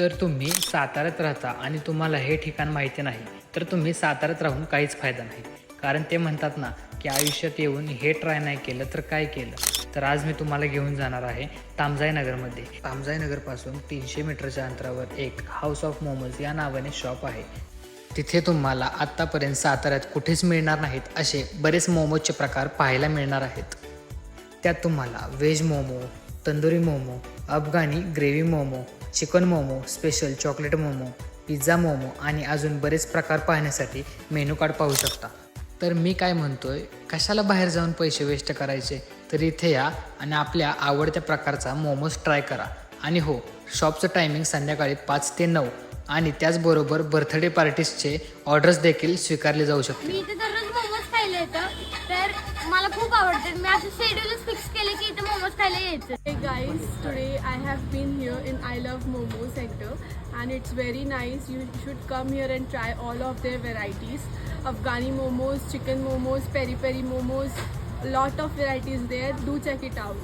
तर तुम्ही साताऱ्यात राहता आणि तुम्हाला हे ठिकाण माहिती नाही, तर तुम्ही साताऱ्यात राहून काहीच फायदा नाही. कारण ते म्हणतात ना, की आयुष्यात येऊन हे ट्राय नाही केलं तर काय केलं. तर आज मी तुम्हाला घेऊन जाणार आहे तामजाईनगरमध्ये. तामजाईनगरपासून 300 मीटरच्या अंतरावर एक हाऊस ऑफ मोमोज या नावाने शॉप आहे. तिथे तुम्हाला आत्तापर्यंत साताऱ्यात कुठेच मिळणार नाहीत असे बरेच मोमोजचे प्रकार पाहायला मिळणार आहेत. त्यात तुम्हाला व्हेज मोमो, तंदुरी मोमो, अफगाणी gravy momo, chicken momo, special chocolate momo, pizza momo आणि अजून बरेच प्रकार पाहण्यासाठी मेनू कार्ड पाहू शकता. तर मी काय म्हणतोय, कशाला बाहेर जाऊन पैसे वेस्ट करायचे, तर इथे या आणि आपल्या आवडत्या प्रकारचा मोमोज ट्राय करा. आणि हो, शॉपचं टायमिंग संध्याकाळी 5 ते 9 आणि त्याचबरोबर बर्थडे पार्टीजचे ऑर्डर्स देखील स्वीकारले जाऊ शकते. मी इथे दररोज मोमोज खायला येतं, तर मला खूप आवडते. मी असं शेड्यूलच फिक्स केले की इथे मोमोज खायला यायचं. Hey guys, today I have been here in I Love Momo Center and it's very nice. You should come here and try all of their varieties. Afghani momos, chicken momos, peri peri momos, a lot of varieties there. Do check it out.